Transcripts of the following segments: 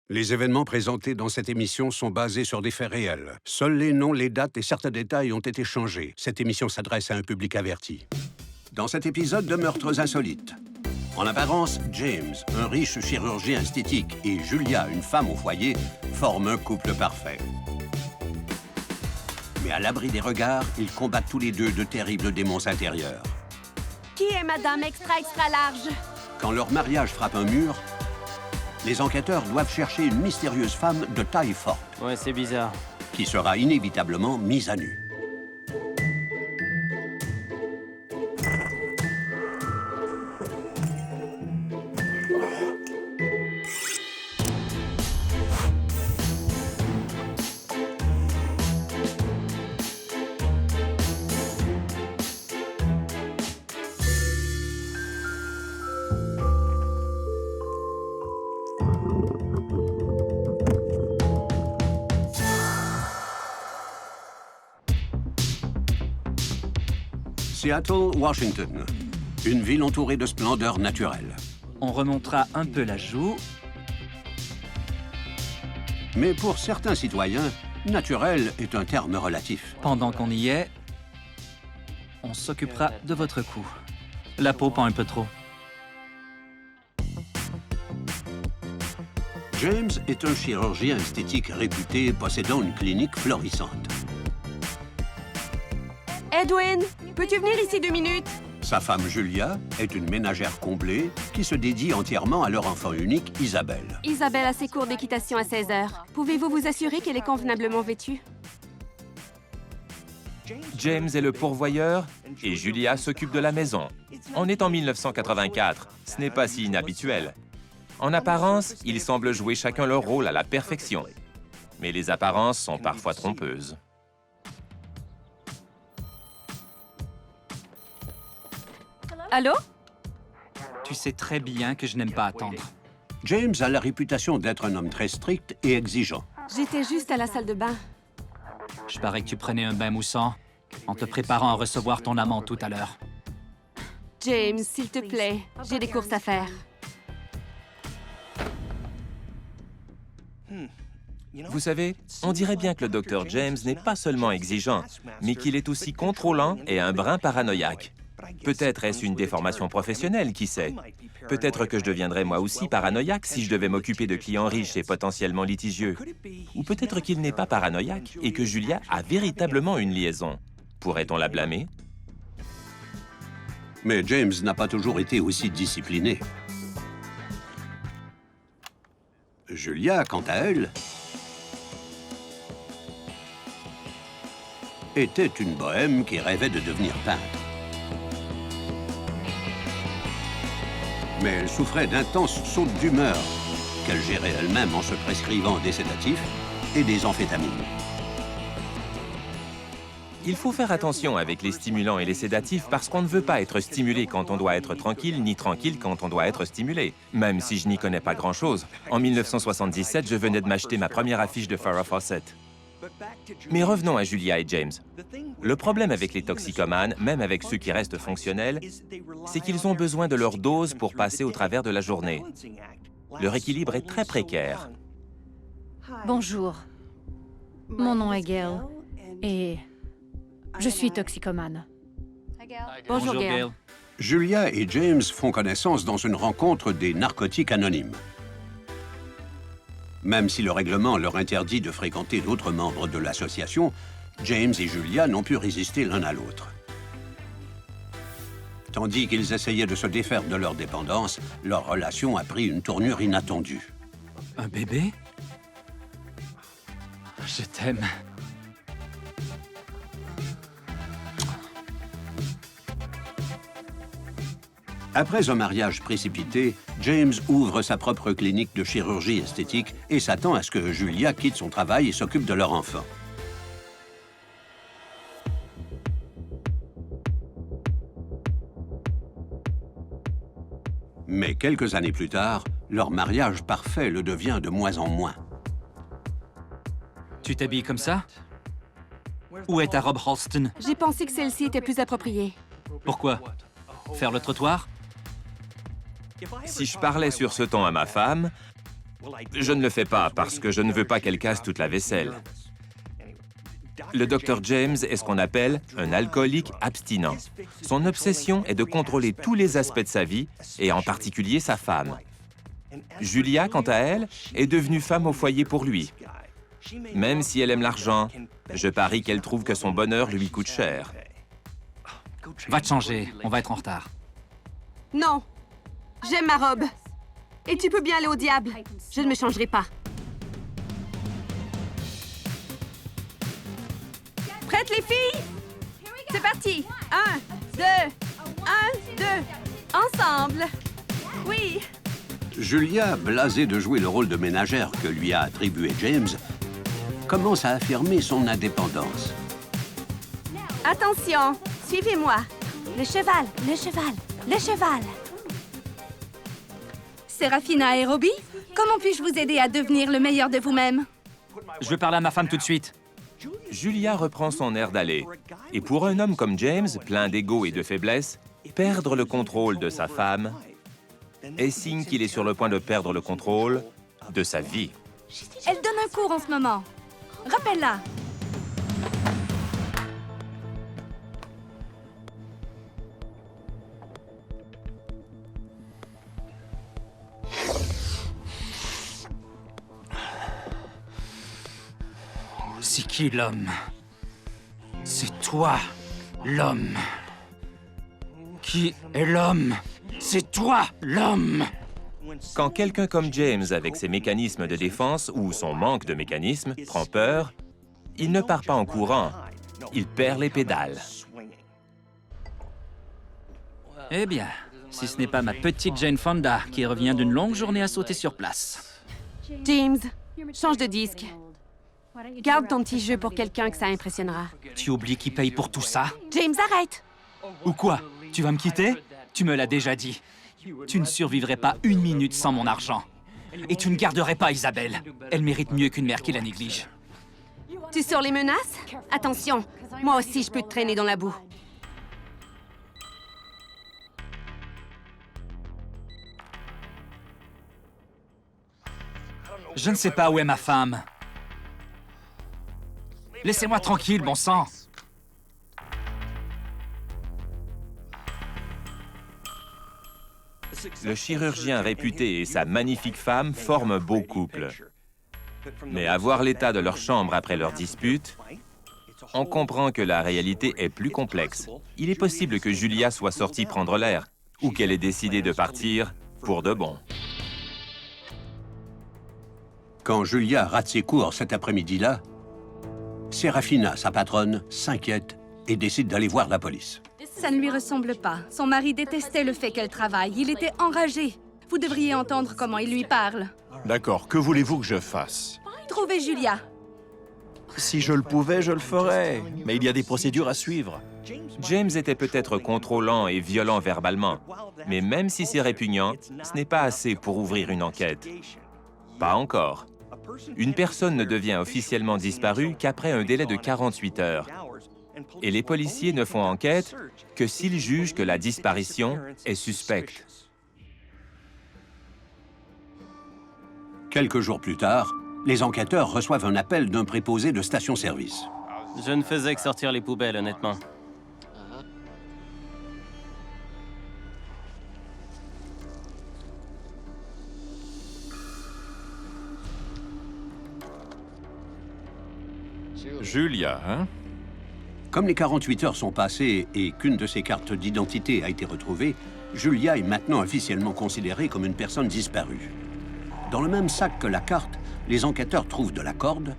Les événements présentés dans cette émission sont basés sur des faits réels. Seuls les noms, les dates et certains détails ont été changés. Cette émission s'adresse à un public averti. Dans cet épisode de Meurtres insolites, en apparence, James, un riche chirurgien esthétique, et Julia, une femme au foyer, forment un couple parfait. Mais à l'abri des regards, ils combattent tous les deux de terribles démons intérieurs. Qui est Madame Extra Large? Quand leur mariage frappe un mur, les enquêteurs doivent chercher une mystérieuse femme de taille forte. Ouais, c'est bizarre. Qui sera inévitablement mise à nu. Seattle, Washington. Une ville entourée de splendeur naturelle. On remontera un peu la joue. Mais pour certains citoyens, naturel est un terme relatif. Pendant qu'on y est, on s'occupera de votre cou. La peau pend un peu trop. James est un chirurgien esthétique réputé possédant une clinique florissante. Edwin, peux-tu venir ici 2 minutes? Sa femme Julia est une ménagère comblée qui se dédie entièrement à leur enfant unique, Isabelle. Isabelle a ses cours d'équitation à 16 heures. Pouvez-vous vous assurer qu'elle est convenablement vêtue? James est le pourvoyeur et Julia s'occupe de la maison. On est en 1984, ce n'est pas si inhabituel. En apparence, ils semblent jouer chacun leur rôle à la perfection. Mais les apparences sont parfois trompeuses. Allô? Tu sais très bien que je n'aime pas attendre. James a la réputation d'être un homme très strict et exigeant. J'étais juste à la salle de bain. Je parie que tu prenais un bain moussant en te préparant à recevoir ton amant tout à l'heure. James, s'il te plaît, j'ai des courses à faire. Vous savez, on dirait bien que le docteur James n'est pas seulement exigeant, mais qu'il est aussi contrôlant et un brin paranoïaque. Peut-être est-ce une déformation professionnelle, qui sait? Peut-être que je deviendrais moi aussi paranoïaque si je devais m'occuper de clients riches et potentiellement litigieux. Ou peut-être qu'il n'est pas paranoïaque et que Julia a véritablement une liaison. Pourrait-on la blâmer? Mais James n'a pas toujours été aussi discipliné. Julia, quant à elle, était une bohème qui rêvait de devenir peintre. Mais elle souffrait d'intenses sautes d'humeur qu'elle gérait elle-même en se prescrivant des sédatifs et des amphétamines. Il faut faire attention avec les stimulants et les sédatifs parce qu'on ne veut pas être stimulé quand on doit être tranquille, ni tranquille quand on doit être stimulé. Même si je n'y connais pas grand-chose. En 1977, je venais de m'acheter ma première affiche de Farrah Fawcett. Mais revenons à Julia et James. Le problème avec les toxicomanes, même avec ceux qui restent fonctionnels, c'est qu'ils ont besoin de leur dose pour passer au travers de la journée. Leur équilibre est très précaire. Bonjour. Mon nom est Gail et je suis toxicomane. Bonjour, Gail. Julia et James font connaissance dans une rencontre des narcotiques anonymes. Même si le règlement leur interdit de fréquenter d'autres membres de l'association, James et Julia n'ont pu résister l'un à l'autre. Tandis qu'ils essayaient de se défaire de leur dépendance, leur relation a pris une tournure inattendue. Un bébé? Je t'aime. Après un mariage précipité, James ouvre sa propre clinique de chirurgie esthétique et s'attend à ce que Julia quitte son travail et s'occupe de leur enfant. Mais quelques années plus tard, leur mariage parfait le devient de moins en moins. Tu t'habilles comme ça? Où est ta robe Halston? J'ai pensé que celle-ci était plus appropriée. Pourquoi? Faire le trottoir? Si je parlais sur ce ton à ma femme, Je ne le fais pas parce que je ne veux pas qu'elle casse toute la vaisselle. Le Dr James est ce qu'on appelle un alcoolique abstinent. Son obsession est de contrôler tous les aspects de sa vie, et en particulier sa femme. Julia, quant à elle, est devenue femme au foyer pour lui. Même si elle aime l'argent, je parie qu'elle trouve que son bonheur lui coûte cher. Va te changer, on va être en retard. Non. J'aime ma robe. Et tu peux bien aller au diable. Je ne me changerai pas. Prêtes les filles? C'est parti. 1, 2, 1, 2. Ensemble. Oui. Julia, blasée de jouer le rôle de ménagère que lui a attribué James, commence à affirmer son indépendance. Attention, suivez-moi. Le cheval, le cheval, le cheval. Séraphina et Robbie, comment puis-je vous aider à devenir le meilleur de vous-même? Je veux parler à ma femme tout de suite. Julia reprend son air d'aller. Et pour un homme comme James, plein d'ego et de faiblesse, perdre le contrôle de sa femme est signe qu'il est sur le point de perdre le contrôle de sa vie. Elle donne un cours en ce moment. Rappelle-la. C'est qui l'homme? C'est toi, l'homme. Qui est l'homme? C'est toi, l'homme. Quand quelqu'un comme James, avec ses mécanismes de défense ou son manque de mécanisme, prend peur, il ne part pas en courant, il perd les pédales. Eh bien, si ce n'est pas ma petite Jane Fonda qui revient d'une longue journée à sauter sur place. James, change de disque. Garde ton petit jeu pour quelqu'un que ça impressionnera. Tu oublies qui paye pour tout ça? James, arrête! Ou quoi? Tu vas me quitter? Tu me l'as déjà dit. Tu ne survivrais pas une minute sans mon argent. Et tu ne garderais pas Isabelle. Elle mérite mieux qu'une mère qui la néglige. Tu sors les menaces? Attention, moi aussi je peux te traîner dans la boue. Je ne sais pas où est ma femme. Laissez-moi tranquille, bon sang. Le chirurgien réputé et sa magnifique femme forment un beau couple. Mais à voir l'état de leur chambre après leur dispute, on comprend que la réalité est plus complexe. Il est possible que Julia soit sortie prendre l'air, ou qu'elle ait décidé de partir pour de bon. Quand Julia rate ses cours cet après-midi-là, Séraphina, sa patronne, s'inquiète et décide d'aller voir la police. Ça ne lui ressemble pas. Son mari détestait le fait qu'elle travaille. Il était enragé. Vous devriez entendre comment il lui parle. D'accord, que voulez-vous que je fasse? Trouvez Julia. Si je le pouvais, je le ferais. Mais il y a des procédures à suivre. James était peut-être contrôlant et violent verbalement, mais même si c'est répugnant, ce n'est pas assez pour ouvrir une enquête. Pas encore. Une personne ne devient officiellement disparue qu'après un délai de 48 heures. Et les policiers ne font enquête que s'ils jugent que la disparition est suspecte. Quelques jours plus tard, les enquêteurs reçoivent un appel d'un préposé de station-service. Je ne faisais que sortir les poubelles, honnêtement. Julia, hein? Comme les 48 heures sont passées et qu'une de ses cartes d'identité a été retrouvée, Julia est maintenant officiellement considérée comme une personne disparue. Dans le même sac que la carte, les enquêteurs trouvent de la corde,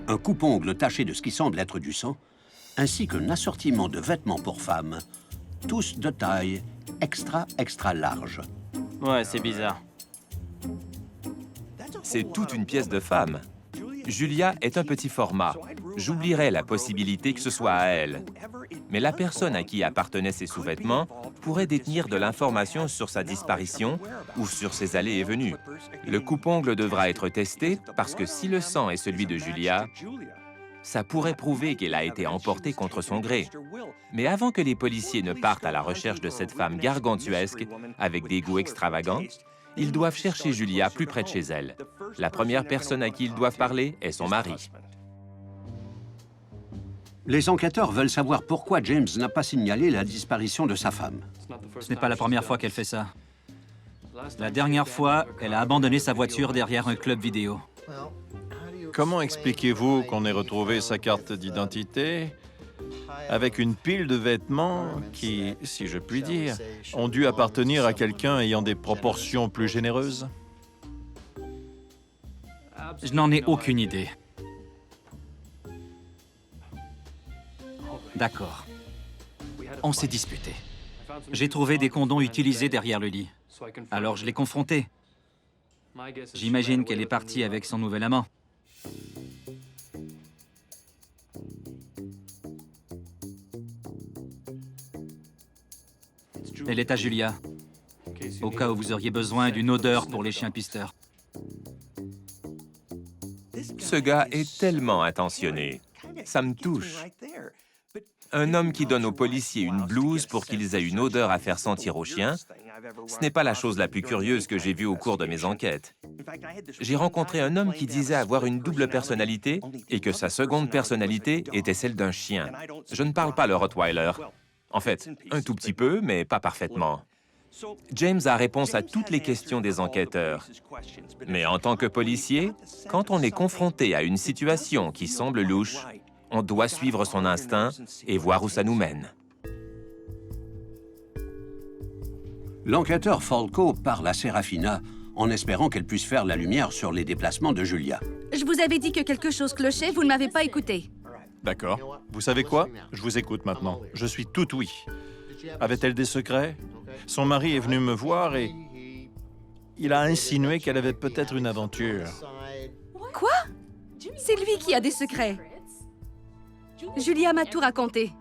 un coupe-ongle taché de ce qui semble être du sang, ainsi qu'un assortiment de vêtements pour femmes, tous de taille extra large. Ouais, c'est bizarre. C'est toute une pièce de femme. Julia est un petit format. J'oublierais la possibilité que ce soit à elle. Mais la personne à qui appartenaient ces sous-vêtements pourrait détenir de l'information sur sa disparition ou sur ses allées et venues. Le coupe-ongle devra être testé parce que si le sang est celui de Julia, ça pourrait prouver qu'elle a été emportée contre son gré. Mais avant que les policiers ne partent à la recherche de cette femme gargantuesque avec des goûts extravagants, Ils doivent chercher Julia plus près de chez elle. La première personne à qui ils doivent parler est son mari. Les enquêteurs veulent savoir pourquoi James n'a pas signalé la disparition de sa femme. Ce n'est pas la première fois qu'elle fait ça. La dernière fois, elle a abandonné sa voiture derrière un club vidéo. Comment expliquez-vous qu'on ait retrouvé sa carte d'identité avec une pile de vêtements qui, si je puis dire, ont dû appartenir à quelqu'un ayant des proportions plus généreuses? Je n'en ai aucune idée. D'accord. On s'est disputé. J'ai trouvé des condoms utilisés derrière le lit. Alors je l'ai confrontée. J'imagine qu'elle est partie avec son nouvel amant. Elle est à Julia, au cas où vous auriez besoin d'une odeur pour les chiens pisteurs. Ce gars est tellement attentionné. Ça me touche. Un homme qui donne aux policiers une blouse pour qu'ils aient une odeur à faire sentir aux chiens, ce n'est pas la chose la plus curieuse que j'ai vue au cours de mes enquêtes. J'ai rencontré un homme qui disait avoir une double personnalité et que sa seconde personnalité était celle d'un chien. Je ne parle pas le Rottweiler. En fait, un tout petit peu, mais pas parfaitement. James a réponse à toutes les questions des enquêteurs. Mais en tant que policier, quand on est confronté à une situation qui semble louche, on doit suivre son instinct et voir où ça nous mène. L'enquêteur Falco parle à Serafina en espérant qu'elle puisse faire la lumière sur les déplacements de Julia. Je vous avais dit que quelque chose clochait, vous ne m'avez pas écouté. D'accord. Vous savez quoi? Je vous écoute maintenant. Je suis tout oui. Avait-elle des secrets? Son mari est venu me voir et il a insinué qu'elle avait peut-être une aventure. Quoi? C'est lui qui a des secrets. Julia m'a tout raconté.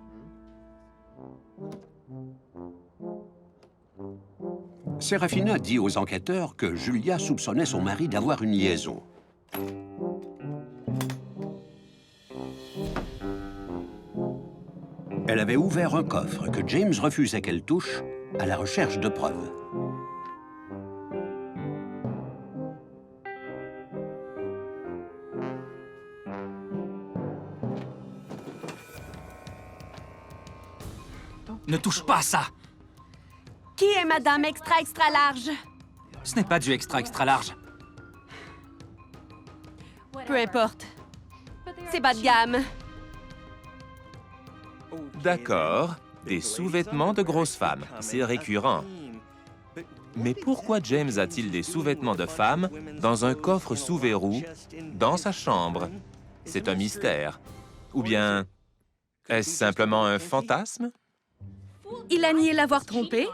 Serafina dit aux enquêteurs que Julia soupçonnait son mari d'avoir une liaison. Elle avait ouvert un coffre que James refusait qu'elle touche à la recherche de preuves. Ne touche pas à ça! Qui est Madame Extra Extra Large? Ce n'est pas du extra large. Peu importe. C'est bas de gamme. D'accord, des sous-vêtements de grosses femmes, c'est récurrent. Mais pourquoi James a-t-il des sous-vêtements de femmes dans un coffre sous verrou, dans sa chambre? C'est un mystère. Ou bien, est-ce simplement un fantasme? Il a nié l'avoir trompée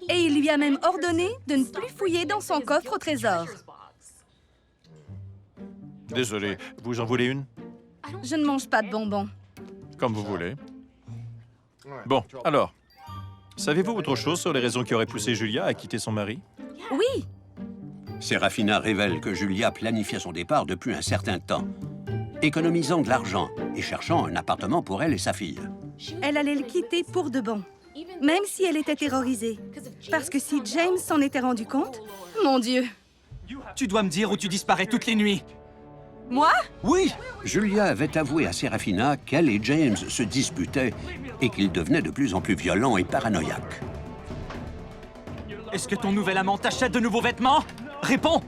et il lui a même ordonné de ne plus fouiller dans son coffre au trésor. Désolé, vous en voulez une? Je ne mange pas de bonbons. Comme vous voulez. Bon, alors, savez-vous autre chose sur les raisons qui auraient poussé Julia à quitter son mari? Oui, Serafina révèle que Julia planifiait son départ depuis un certain temps, économisant de l'argent et cherchant un appartement pour elle et sa fille. elle allait le quitter pour de bon, même si elle était terrorisée. Parce que si James s'en était rendu compte, mon Dieu! Tu dois me dire où tu disparais toutes les nuits. Moi? Oui! Julia avait avoué à Serafina qu'elle et James se disputaient et qu'ils devenaient de plus en plus violents et paranoïaques. Est-ce que ton nouvel amant t'achète de nouveaux vêtements? Réponds!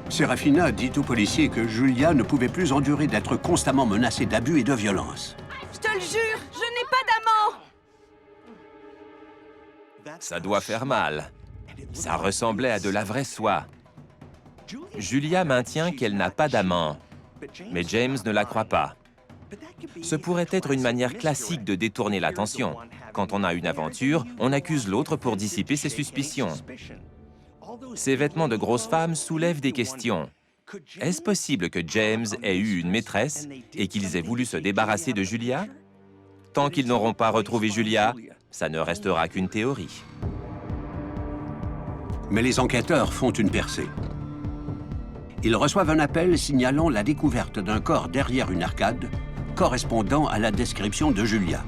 Serafina dit aux policiers que Julia ne pouvait plus endurer d'être constamment menacée d'abus et de violence. Je te le jure, je n'ai pas d'amant! Ça doit faire mal. Ça ressemblait à de la vraie soie. Julia maintient qu'elle n'a pas d'amant, mais James ne la croit pas. Ce pourrait être une manière classique de détourner l'attention. Quand on a une aventure, on accuse l'autre pour dissiper ses suspicions. Ces vêtements de grosse femme soulèvent des questions. Est-ce possible que James ait eu une maîtresse et qu'ils aient voulu se débarrasser de Julia? Tant qu'ils n'auront pas retrouvé Julia, ça ne restera qu'une théorie. Mais les enquêteurs font une percée. Ils reçoivent un appel signalant la découverte d'un corps derrière une arcade, correspondant à la description de Julia.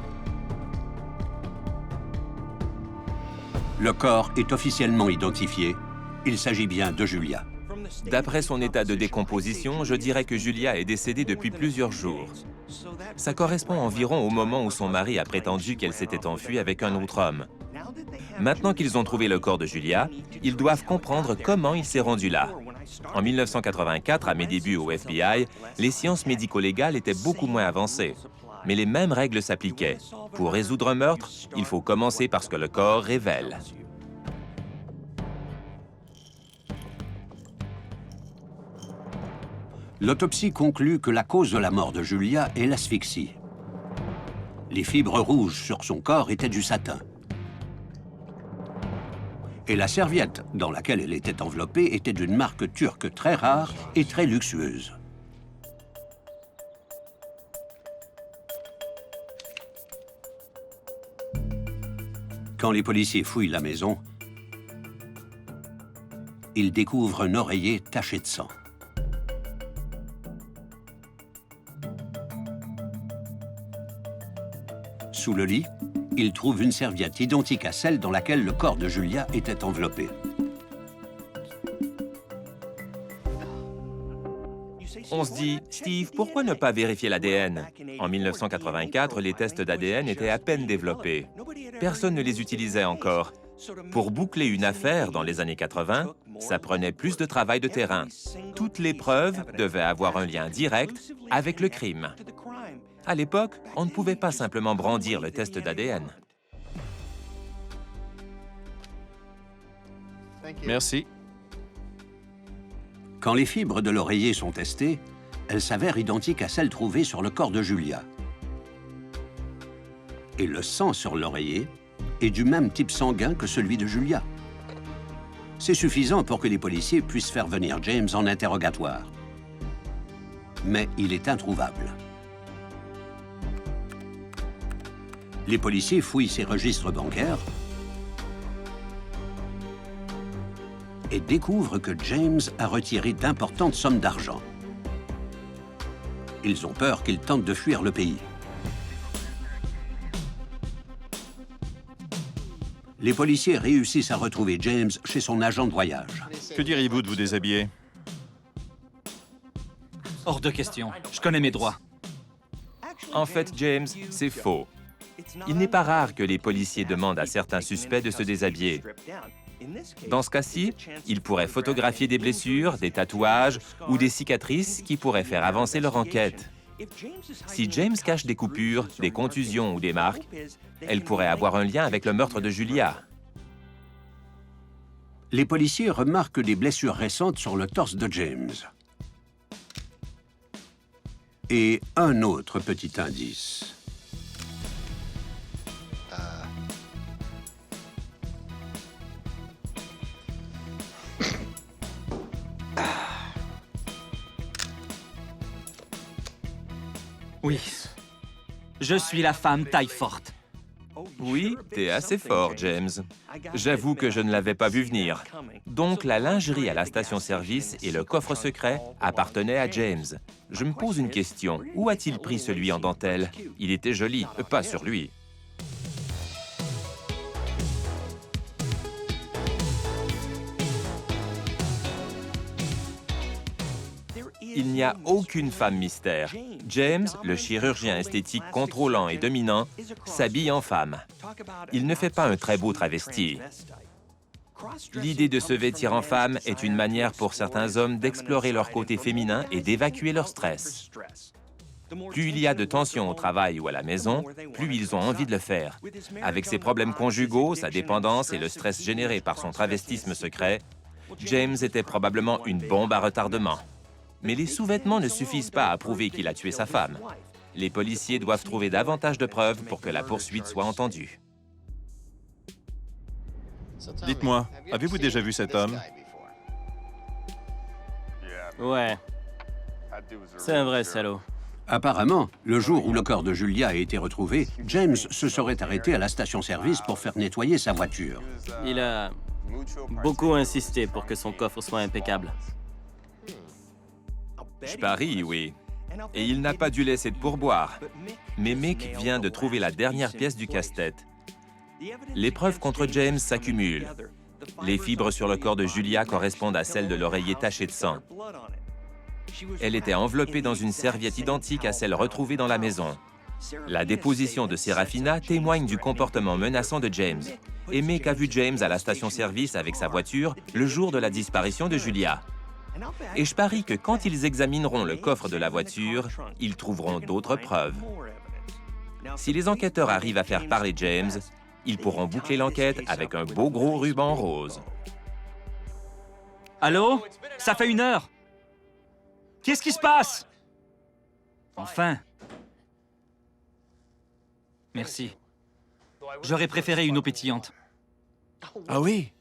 Le corps est officiellement identifié Il s'agit bien de Julia. D'après son état de décomposition, je dirais que Julia est décédée depuis plusieurs jours. Ça correspond environ au moment où son mari a prétendu qu'elle s'était enfuie avec un autre homme. Maintenant qu'ils ont trouvé le corps de Julia, ils doivent comprendre comment il s'est rendu là. En 1984, à mes débuts au FBI, les sciences médico-légales étaient beaucoup moins avancées. Mais les mêmes règles s'appliquaient. Pour résoudre un meurtre, il faut commencer par ce que le corps révèle. L'autopsie conclut que la cause de la mort de Julia est l'asphyxie. Les fibres rouges sur son corps étaient du satin. Et la serviette dans laquelle elle était enveloppée était d'une marque turque très rare et très luxueuse. Quand les policiers fouillent la maison, ils découvrent un oreiller taché de sang. Sous le lit, ils trouvent une serviette identique à celle dans laquelle le corps de Julia était enveloppé. On se dit, Steve, pourquoi ne pas vérifier l'ADN? En 1984, les tests d'ADN étaient à peine développés. Personne ne les utilisait encore. Pour boucler une affaire dans les années 80, ça prenait plus de travail de terrain. Toutes les preuves devaient avoir un lien direct avec le crime. À l'époque, on ne pouvait pas simplement brandir le test d'ADN. Merci. Quand les fibres de l'oreiller sont testées, elles s'avèrent identiques à celles trouvées sur le corps de Julia. Et le sang sur l'oreiller est du même type sanguin que celui de Julia. C'est suffisant pour que les policiers puissent faire venir James en interrogatoire. Mais il est introuvable. Les policiers fouillent ses registres bancaires et découvrent que James a retiré d'importantes sommes d'argent. Ils ont peur qu'il tente de fuir le pays. Les policiers réussissent à retrouver James chez son agent de voyage. Que diriez-vous de vous déshabiller? Hors de question. Je connais mes droits. En fait, James, c'est faux. Il n'est pas rare que les policiers demandent à certains suspects de se déshabiller. Dans ce cas-ci, ils pourraient photographier des blessures, des tatouages ou des cicatrices qui pourraient faire avancer leur enquête. Si James cache des coupures, des contusions ou des marques, elles pourraient avoir un lien avec le meurtre de Julia. Les policiers remarquent des blessures récentes sur le torse de James. Et un autre petit indice. Oui. Je suis la femme taille forte. Oui, t'es assez fort, James. J'avoue que je ne l'avais pas vu venir. Donc, la lingerie à la station-service et le coffre secret appartenaient à James. Je me pose une question. Où a-t-il pris celui en dentelle? Il était joli, pas sur lui. Il n'y a aucune femme mystère. James, le chirurgien esthétique contrôlant et dominant, s'habille en femme. Il ne fait pas un très beau travesti. L'idée de se vêtir en femme est une manière pour certains hommes d'explorer leur côté féminin et d'évacuer leur stress. Plus il y a de tensions au travail ou à la maison, plus ils ont envie de le faire. Avec ses problèmes conjugaux, sa dépendance et le stress généré par son travestisme secret, James était probablement une bombe à retardement. Mais les sous-vêtements ne suffisent pas à prouver qu'il a tué sa femme. Les policiers doivent trouver davantage de preuves pour que la poursuite soit entendue. Dites-moi, avez-vous déjà vu cet homme? Ouais. C'est un vrai salaud. Apparemment, le jour où le corps de Julia a été retrouvé, James se serait arrêté à la station-service pour faire nettoyer sa voiture. Il a beaucoup insisté pour que son coffre soit impeccable. Je parie, oui. Et il n'a pas dû laisser de pourboire. Mais Mick vient de trouver la dernière pièce du casse-tête. Les preuves contre James s'accumulent. Les fibres sur le corps de Julia correspondent à celles de l'oreiller taché de sang. Elle était enveloppée dans une serviette identique à celle retrouvée dans la maison. La déposition de Serafina témoigne du comportement menaçant de James. Aimé qu'a vu James à la station-service avec sa voiture le jour de la disparition de Julia. Et je parie que quand ils examineront le coffre de la voiture, ils trouveront d'autres preuves. Si les enquêteurs arrivent à faire parler James, ils pourront boucler l'enquête avec un beau gros ruban rose. Allô? Ça fait 1 heure. Qu'est-ce qui se passe? Enfin. Merci. J'aurais préféré une eau pétillante. Ah oui?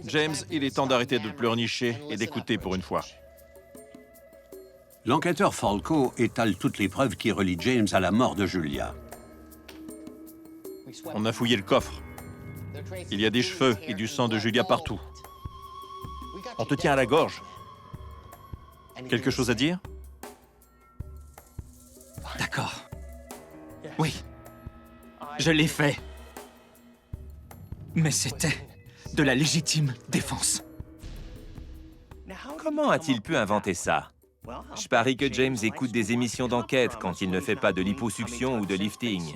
James, il est temps d'arrêter de pleurnicher et d'écouter pour une fois. L'enquêteur Falco étale toutes les preuves qui relient James à la mort de Julia. On a fouillé le coffre. Il y a des cheveux et du sang de Julia partout. On te tient à la gorge. Quelque chose à dire? D'accord. Oui. Je l'ai fait. Mais c'était de la légitime défense. Comment a-t-il pu inventer ça? Je parie que James écoute des émissions d'enquête quand il ne fait pas de liposuction ou de lifting.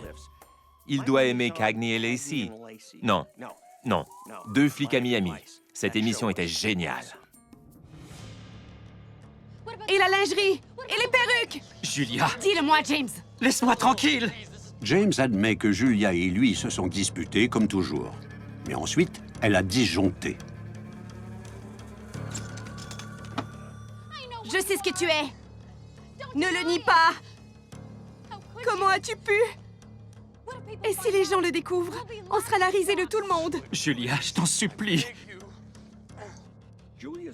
Il doit aimer Cagney et Lacey. Non, non. 2 flics à Miami. Cette émission était géniale. Et la lingerie? Et les perruques? Julia, Dis-le-moi, James. laisse-moi tranquille. James admet que Julia et lui se sont disputés comme toujours. Mais ensuite, elle a disjoncté. Je sais ce que tu es. Ne le nie pas. Comment as-tu pu? Et si les gens le découvrent, on sera la risée de tout le monde. Julia, je t'en supplie.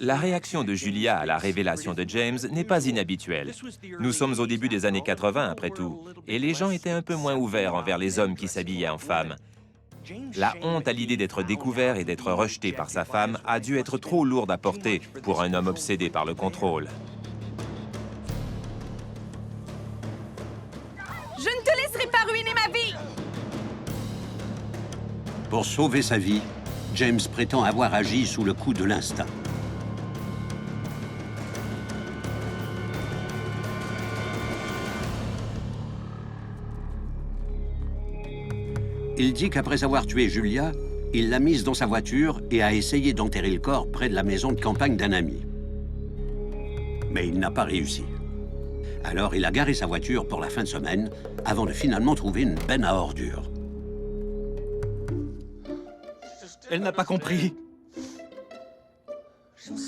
La réaction de Julia à la révélation de James n'est pas inhabituelle. Nous sommes au début des années 80, après tout, et les gens étaient un peu moins ouverts envers les hommes qui s'habillaient en femmes. La honte à l'idée d'être découvert et d'être rejeté par sa femme a dû être trop lourde à porter pour un homme obsédé par le contrôle. Je ne te laisserai pas ruiner ma vie. Pour sauver sa vie, James prétend avoir agi sous le coup de l'instinct. Il dit qu'après avoir tué Julia, il l'a mise dans sa voiture et a essayé d'enterrer le corps près de la maison de campagne d'un ami. Mais il n'a pas réussi. Alors il a garé sa voiture pour la fin de semaine avant de finalement trouver une benne à ordures. Elle n'a pas compris.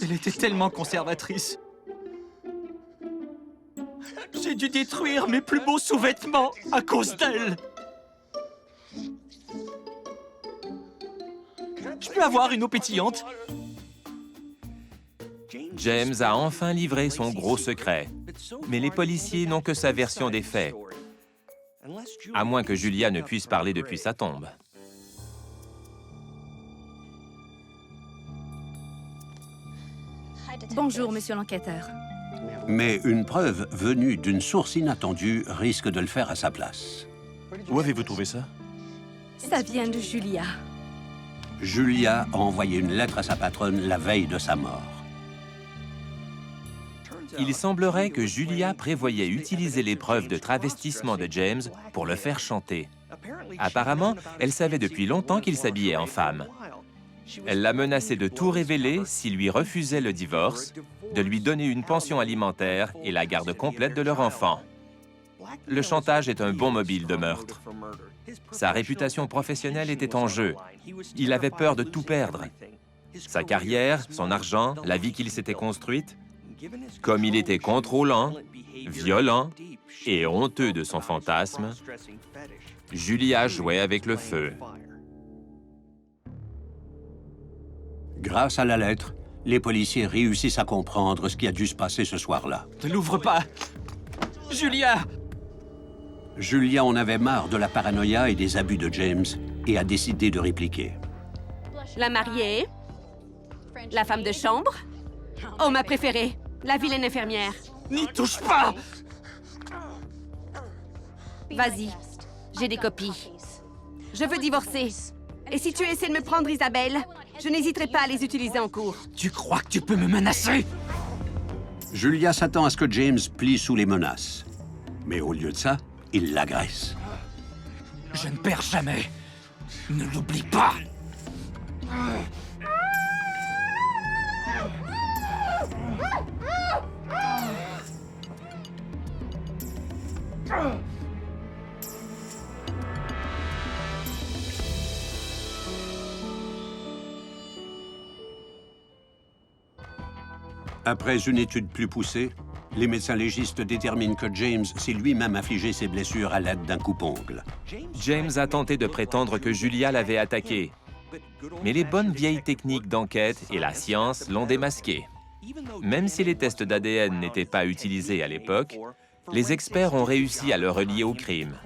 Elle était tellement conservatrice. J'ai dû détruire mes plus beaux sous-vêtements à cause d'elle. Je peux avoir une eau pétillante? James a enfin livré son gros secret. Mais les policiers n'ont que sa version des faits. À moins que Julia ne puisse parler depuis sa tombe. Bonjour, monsieur l'enquêteur. Mais une preuve venue d'une source inattendue risque de le faire à sa place. Où avez-vous trouvé ça? Ça vient de Julia. Julia a envoyé une lettre à sa patronne la veille de sa mort. Il semblerait que Julia prévoyait utiliser les preuves de travestissement de James pour le faire chanter. Apparemment, elle savait depuis longtemps qu'il s'habillait en femme. Elle l'a menacé de tout révéler s'il lui refusait le divorce, de lui donner une pension alimentaire et la garde complète de leur enfant. Le chantage est un bon mobile de meurtre. Sa réputation professionnelle était en jeu. Il avait peur de tout perdre. Sa carrière, son argent, la vie qu'il s'était construite. Comme il était contrôlant, violent et honteux de son fantasme, Julia jouait avec le feu. Grâce à la lettre, les policiers réussissent à comprendre ce qui a dû se passer ce soir-là. Ne l'ouvre pas! Julia! Julia en avait marre de la paranoïa et des abus de James et a décidé de répliquer. La mariée? La femme de chambre? Oh, ma préférée, la vilaine infirmière. N'y touche pas! Vas-y, j'ai des copies. Je veux divorcer. Et si tu essaies de me prendre Isabelle, je n'hésiterai pas à les utiliser en cours. Tu crois que tu peux me menacer? Julia s'attend à ce que James plie sous les menaces. Mais au lieu de ça, il l'agresse. Je ne perds jamais. Ne l'oublie pas. Après une étude plus poussée, les médecins légistes déterminent que James s'est lui-même infligé ses blessures à l'aide d'un coupe-ongle. James a tenté de prétendre que Julia l'avait attaqué. Mais les bonnes vieilles techniques d'enquête et la science l'ont démasqué. Même si les tests d'ADN n'étaient pas utilisés à l'époque, les experts ont réussi à le relier au crime.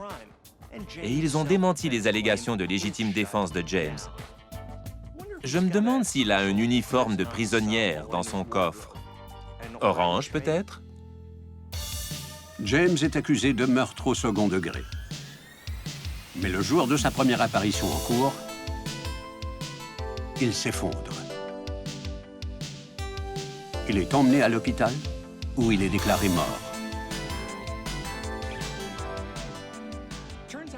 Et ils ont démenti les allégations de légitime défense de James. Je me demande s'il a un uniforme de prisonnière dans son coffre. Orange, peut-être? James est accusé de meurtre au second degré. Mais le jour de sa première apparition en cour, il s'effondre. Il est emmené à l'hôpital où il est déclaré mort.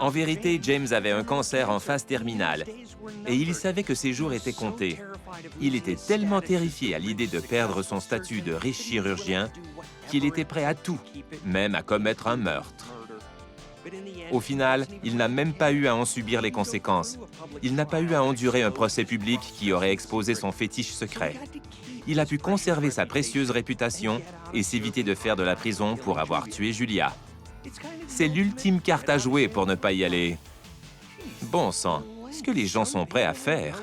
En vérité, James avait un cancer en phase terminale et il savait que ses jours étaient comptés. Il était tellement terrifié à l'idée de perdre son statut de riche chirurgien qu'il était prêt à tout, même à commettre un meurtre. Au final, il n'a même pas eu à en subir les conséquences. Il n'a pas eu à endurer un procès public qui aurait exposé son fétiche secret. Il a pu conserver sa précieuse réputation et s'éviter de faire de la prison pour avoir tué Julia. C'est l'ultime carte à jouer pour ne pas y aller. Bon sang, ce que les gens sont prêts à faire.